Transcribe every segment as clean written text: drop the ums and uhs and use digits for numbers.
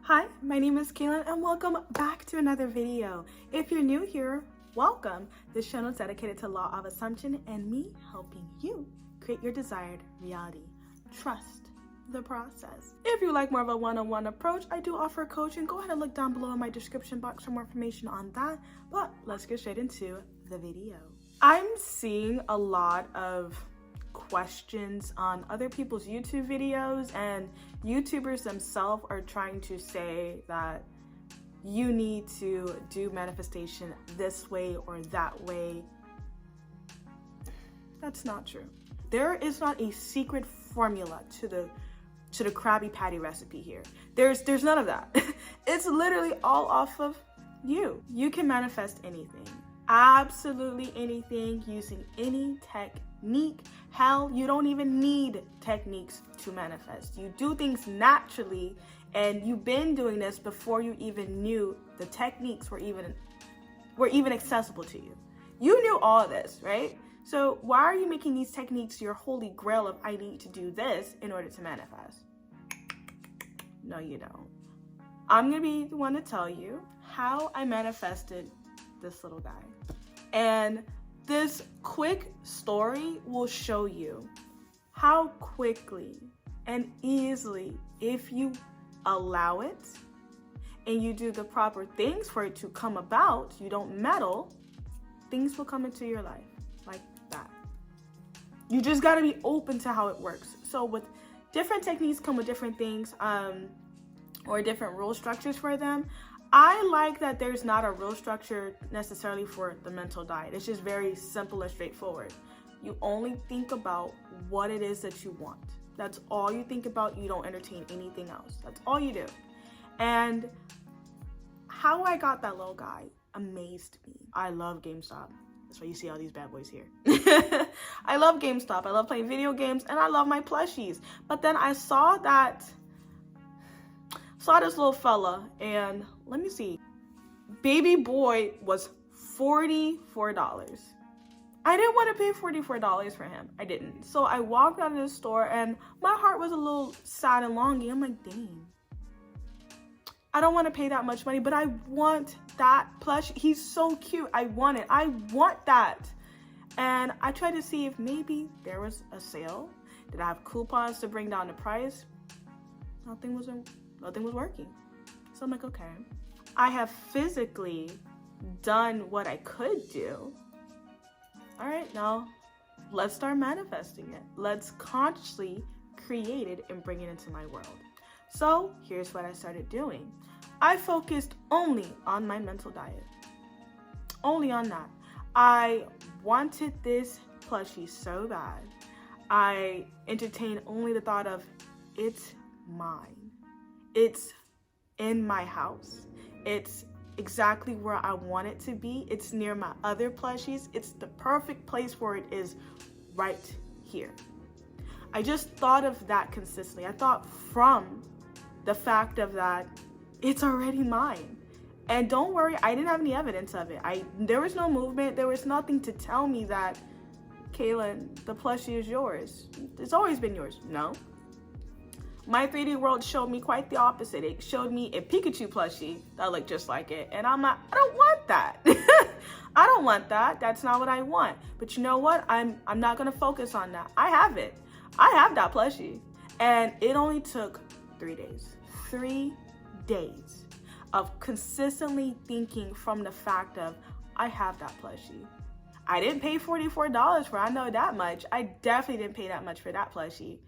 Hi, my name is Kaylin and welcome back to another video. If you're new here, welcome. This channel is dedicated to law of assumption and me helping you create your desired reality. Trust the process. If you like more of a one-on-one approach, I do offer coaching. Go ahead and look down below in my description box for more information on that. But let's get straight into the video. I'm seeing a lot of questions on other people's YouTube videos, and YouTubers themselves are trying to say that you need to do manifestation this way or that way. That's not true. There is not a secret formula to the Krabby Patty recipe here. There's none of that. It's literally all off of you. You can manifest anything. Absolutely anything using any technique. Hell, you don't even need techniques to manifest. You do things naturally, and you've been doing this before you even knew the techniques were even accessible to you. You knew all this, right? So why are you making these techniques your holy grail of I need to do this in order to manifest? No, you don't. I'm gonna be the one to tell you how I manifested this little guy. And this quick story will show you how quickly and easily, if you allow it and you do the proper things for it to come about, you don't meddle, things will come into your life like that. You just got to be open to how it works. So with different techniques come with different things, or different rule structures for them. I like that there's not a rule structure necessarily for the mental diet. It's just very simple and straightforward. You only think about what it is that you want. That's all you think about. You don't entertain anything else. That's all you do. And how I got that little guy amazed me. I love GameStop. That's why you see all these bad boys here. I love GameStop. I love playing video games, and I love my plushies. But then I saw this little fella, and let me see, baby boy was $44. I didn't want to pay $44 for him. I didn't. So I walked out of the store and my heart was a little sad and longing. I'm like, dang, I don't want to pay that much money, but I want that plush. He's so cute. I want it. I want that. And I tried to see if maybe there was a sale. Did I have coupons to bring down the price? Nothing was working. So I'm like, okay, I have physically done what I could do. All right, now let's start manifesting it. Let's consciously create it and bring it into my world. So here's what I started doing. I focused only on my mental diet. Only on that. I wanted this plushie so bad. I entertained only the thought of, it's mine. It's in my house. It's exactly where I want it to be. It's near my other plushies. It's the perfect place where it is right here. I just thought of that consistently. I thought from the fact of that, it's already mine. And don't worry, I didn't have any evidence of it. There was no movement. There was nothing to tell me that, Kaylin, the plushie is yours. It's always been yours. No. My 3D world showed me quite the opposite. It showed me a Pikachu plushie that looked just like it. And I'm like, I don't want that. I don't want that. That's not what I want. But you know what? I'm not going to focus on that. I have it. I have that plushie. And it only took 3 days. 3 days of consistently thinking from the fact of, I have that plushie. I didn't pay $44 for it. I know that much. I definitely didn't pay that much for that plushie.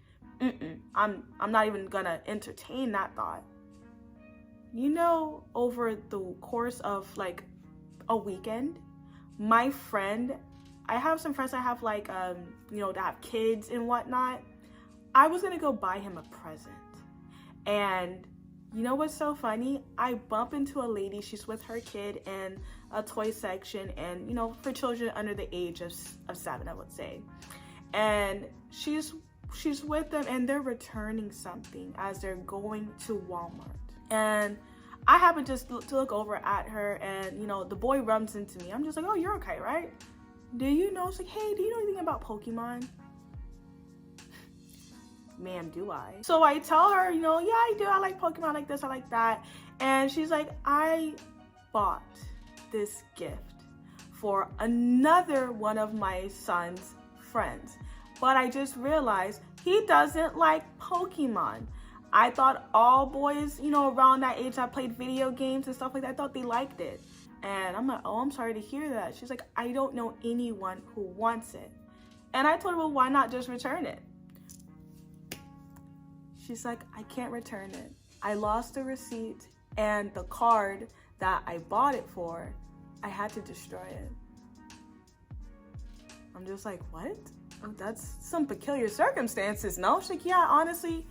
I'm not even gonna entertain that thought. You know, over the course of like a weekend, my friend, I have some friends that have like, that have kids and whatnot. I was gonna go buy him a present. And you know what's so funny? I bump into a lady, she's with her kid in a toy section, and for children under the age of 7, I would say. And she's with them, and they're returning something as they're going to Walmart. And I happen just to look over at her, and the boy runs into me. I'm just like, oh, you're okay, right? Do you know? She's like, hey, do you know anything about Pokemon? ma'am, do I? So I tell her, yeah, I do. I like Pokemon, I like this, I like that. And she's like, I bought this gift for another one of my son's friends, but I just realized he doesn't like Pokemon. I thought all boys, around that age that played video games and stuff like that, I thought they liked it. And I'm like, oh, I'm sorry to hear that. She's like, I don't know anyone who wants it. And I told her, well, why not just return it? She's like, I can't return it. I lost the receipt and the card that I bought it for, I had to destroy it. I'm just like, what? Oh, that's some peculiar circumstances, no? She's like, yeah, honestly,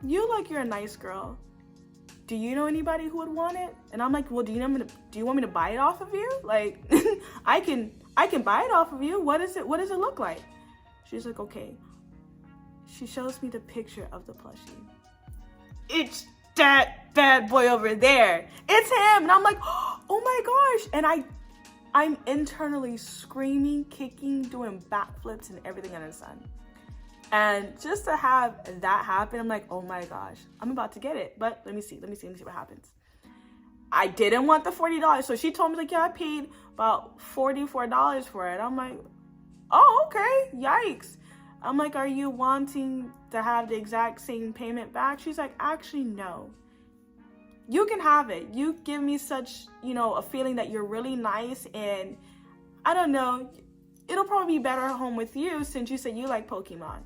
you you're a nice girl. Do you know anybody who would want it? And I'm like, well, do you want me to buy it off of you? Like, I can buy it off of you. What does it look like? She's like, okay. She shows me the picture of the plushie. It's that bad boy over there. It's him. And I'm like, oh my gosh. And I'm internally screaming, kicking, doing backflips and everything under the sun. And just to have that happen, I'm like, oh my gosh, I'm about to get it. But let me see what happens. I didn't want the $40. So she told me, yeah, I paid about $44 for it. I'm like, oh, okay, yikes. I'm like, are you wanting to have the exact same payment back? She's like, actually, no. You can have it. You give me such, a feeling that you're really nice, and I don't know, it'll probably be better at home with you since you said you like Pokemon.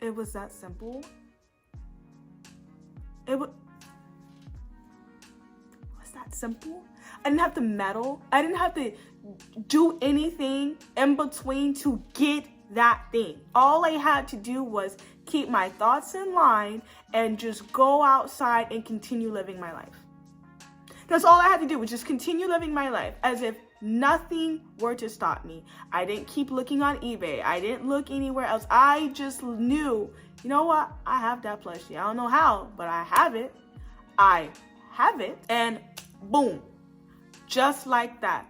It was that simple. It was that simple. I didn't have to meddle. I didn't have to do anything in between to get that thing. All I had to do was keep my thoughts in line and just go outside and continue living my life. That's all I had to do, was just continue living my life as if nothing were to stop me. I didn't keep looking on eBay. I didn't look anywhere else. I just knew, you know what? I have that plushie. I don't know how, but I have it. I have it. And boom, just like that.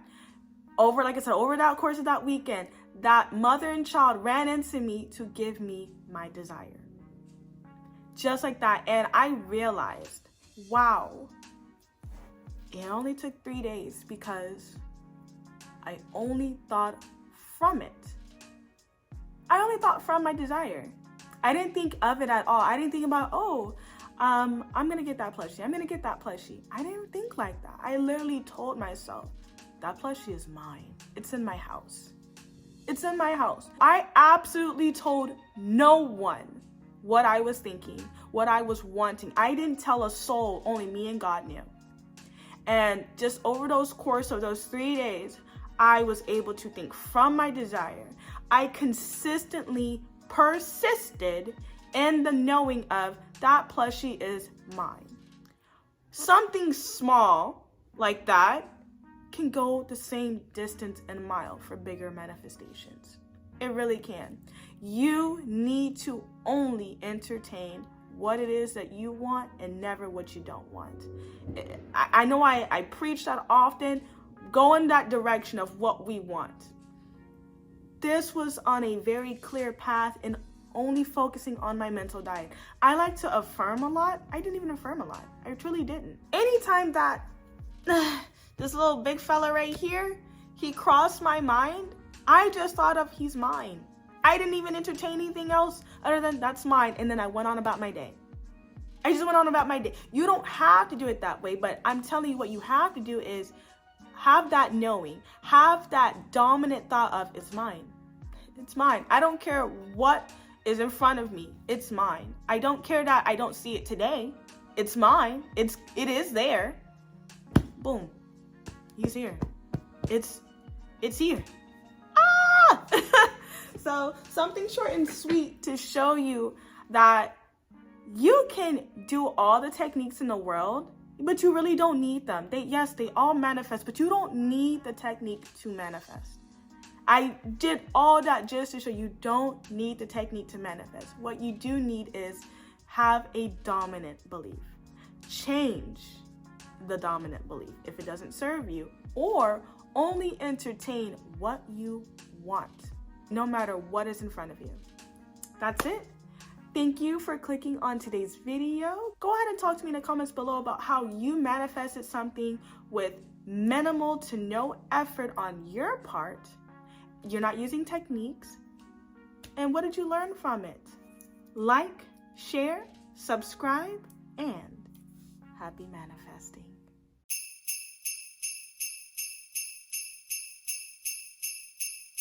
Over that course of that weekend, that mother and child ran into me to give me my desire. Just like that. And I realized, wow, it only took 3 days because I only thought from it. I only thought from my desire. I didn't think of it at all. I didn't think about, I'm gonna get that plushie. I'm gonna get that plushie. I didn't think like that. I literally told myself, that plushie is mine. It's in my house. It's in my house. I absolutely told no one what I was thinking, what I was wanting. I didn't tell a soul, only me and God knew. And just over those course of those 3 days, I was able to think from my desire. I consistently persisted in the knowing of that plushie is mine. Something small like that can go the same distance in a mile for bigger manifestations. It really can. You need to only entertain what it is that you want and never what you don't want. I know I preach that often. Go in that direction of what we want. This was on a very clear path and only focusing on my mental diet. I like to affirm a lot. I didn't even affirm a lot. I truly didn't. Anytime that this little big fella right here, he crossed my mind, I just thought of he's mine. I didn't even entertain anything else other than that's mine. And then I went on about my day. I just went on about my day. You don't have to do it that way, but I'm telling you what you have to do is have that knowing, have that dominant thought of it's mine. It's mine. I don't care what is in front of me. It's mine. I don't care that I don't see it today. It's mine. It is there. Boom. He's here. It's here. Ah! So something short and sweet to show you that you can do all the techniques in the world, but you really don't need them. They all manifest, but you don't need the technique to manifest. I did all that just to show you don't need the technique to manifest. What you do need is have a dominant belief. Change the dominant belief if it doesn't serve you, or Only entertain what you want, no matter what is in front of you. That's it. Thank you for clicking on today's video. Go ahead and talk to me in the comments below about how you manifested something with minimal to no effort on your part. You're not using techniques. And what did you learn from it? Like, share, subscribe, and happy manifesting.